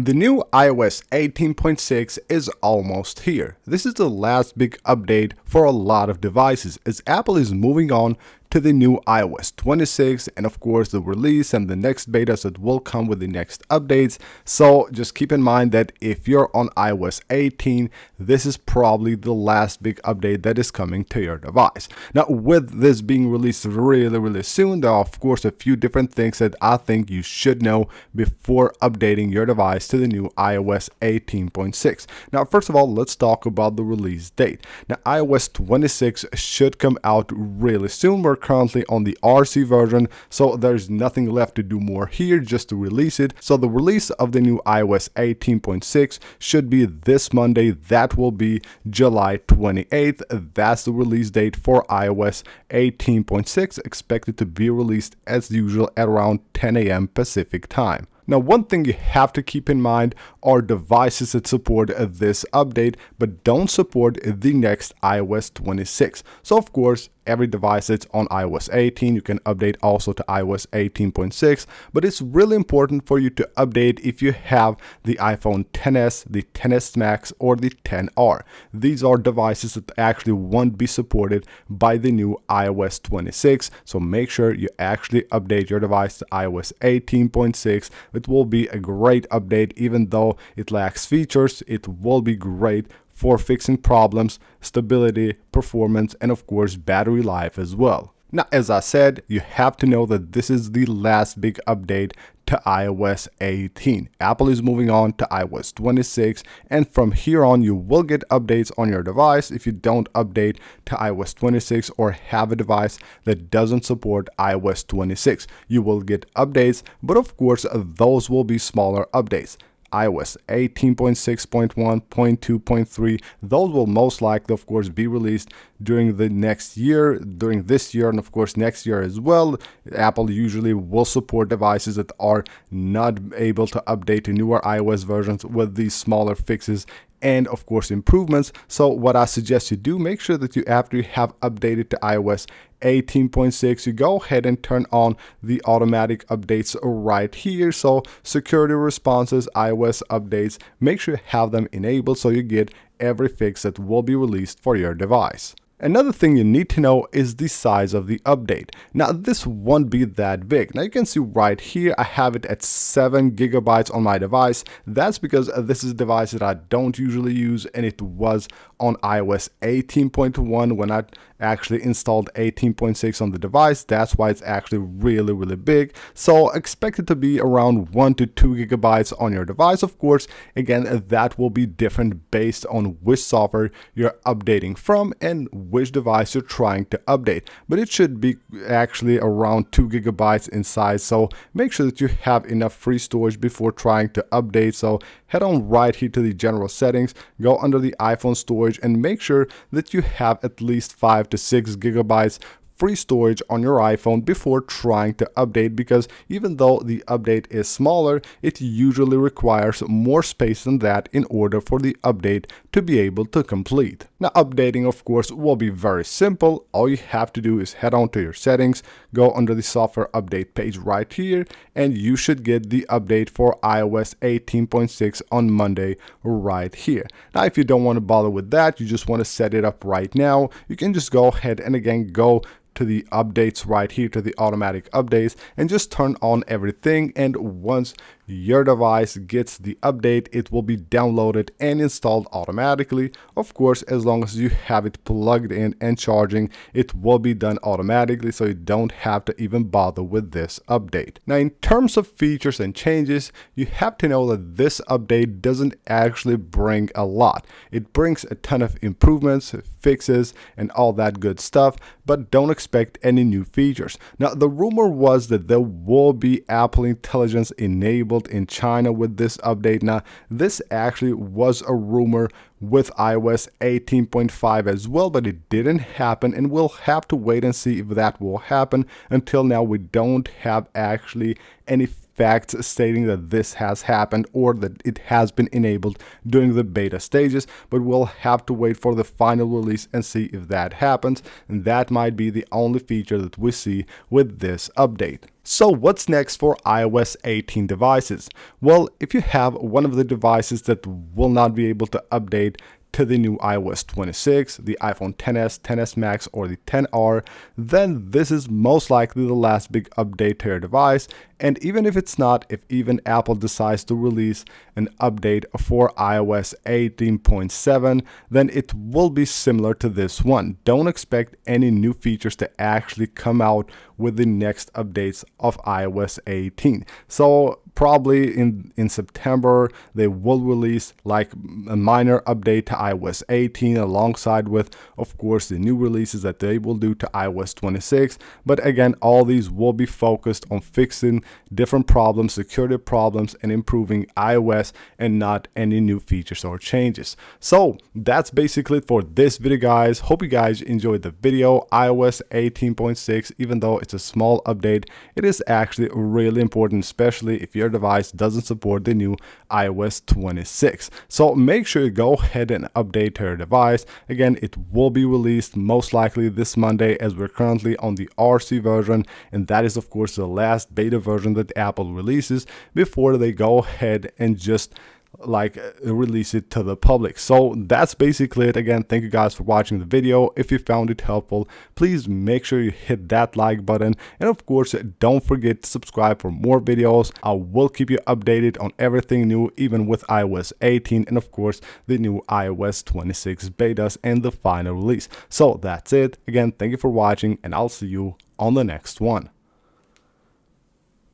The new iOS 18.6 is almost here. This is the last big update for a lot of devices as Apple is moving on to the new iOS 26 and of course the release and the next betas that will come with the next updates. So just keep in mind that if you're on iOS 18, this is probably the last big update that is coming to your device. Now with this being released really soon, there are of course a few different things that I think you should know before updating your device to the new iOS 18.6. Now first of all, let's talk about the release date. Now iOS 26 should come out really soon. We're currently on the RC version, so there's nothing left to do more here, just to release it. So the release of the new iOS 18.6 should be this Monday. That will be July 28th. That's the release date for iOS 18.6, expected to be released as usual at around 10 a.m. Pacific time. Now, one thing you have to keep in mind are devices that support this update but don't support the next iOS 26. So of course, every device that's on iOS 18, you can update also to iOS 18.6, but it's really important for you to update if you have the iPhone XS, the XS Max, or the XR. These are devices that actually won't be supported by the new iOS 26, so make sure you actually update your device to iOS 18.6. It will be a great update. Even though it lacks features, it will be great for fixing problems, stability, performance, and of course battery life as well. Now, as I said, you have to know that this is the last big update to iOS 18. Apple is moving on to iOS 26, and from here on you will get updates on your device. If you don't update to iOS 26 or have a device that doesn't support iOS 26, you will get updates, but of course those will be smaller updates. iOS 18.6.1, 0.2.3, those will most likely of course be released during the next year, during this year, and of course next year as well. Apple usually will support devices that are not able to update to newer iOS versions with these smaller fixes and of course improvements. So what I suggest you do, make sure that you, after you have updated to iOS 18.6, you go ahead and turn on the automatic updates right here. So security responses, iOS updates, make sure you have them enabled so you get every fix that will be released for your device. Another thing you need to know is the size of the update. Now this won't be that big. Now you can see right here I have it at 7 gigabytes on my device. That's because this is a device that I don't usually use, and it was on iOS 18.1 when I actually installed 18.6 on the device. That's why it's actually really big. So expect it to be around 1 to 2 gigabytes on your device. Of course, again, that will be different based on which software you're updating from and which device you're trying to update, but it should be actually around 2 gigabytes in size. So make sure that you have enough free storage before trying to update. So head on right here to the general settings, go under the iPhone storage, and make sure that you have at least 5 to 6 gigabytes free storage on your iPhone before trying to update, because even though the update is smaller, it usually requires more space than that in order for the update to be able to complete. Now updating of course will be very simple. All you have to do is head on to your settings, go under the software update page right here, and you should get the update for iOS 18.6 on Monday right here. Now if you don't want to bother with that, you just want to set it up right now, you can just go ahead and again go to the updates right here, to the automatic updates, and just turn on everything. And once your device gets the update, it will be downloaded and installed automatically. Of course, as long as you have it plugged in and charging, it will be done automatically, so you don't have to even bother with this update. Now in terms of features and changes, you have to know that this update doesn't actually bring a lot. It brings a ton of improvements, fixes, and all that good stuff, but don't expect any new features. Now the rumor was that there will be Apple Intelligence enabled in China with this update. Now this actually was a rumor with iOS 18.5 as well, but it didn't happen, and we'll have to wait and see if that will happen. Until now, we don't have actually any facts stating that this has happened or that it has been enabled during the beta stages, but we'll have to wait for the final release and see if that happens, and that might be the only feature that we see with this update. So what's next for iOS 18 devices? Well, if you have one of the devices that will not be able to update to the new iOS 26, the iPhone XS, XS Max, or the XR, then this is most likely the last big update to your device. And even if it's not, if even Apple decides to release an update for iOS 18.7, then it will be similar to this one. Don't expect any new features to actually come out with the next updates of iOS 18. So probably in September, they will release like a minor update to iOS 18 alongside with, of course, the new releases that they will do to iOS 26. But again, all these will be focused on fixing different problems, security problems, and improving iOS, and not any new features or changes. So that's basically it for this video, guys. Hope you guys enjoyed the video. iOS 18.6, even though it's a small update, it is actually really important, especially if your device doesn't support the new iOS 26. So make sure you go ahead and update your device. Again, it will be released most likely this Monday, as we're currently on the RC version, and that is of course the last beta version that Apple releases before they go ahead and just release it to the public. So that's basically it. Again, thank you guys for watching the video. If you found it helpful, please make sure you hit that like button, and of course don't forget to subscribe for more videos. I will keep you updated on everything new, even with iOS 18 and of course the new iOS 26 betas and the final release. So that's it. Again, thank you for watching, and I'll see you on the next one.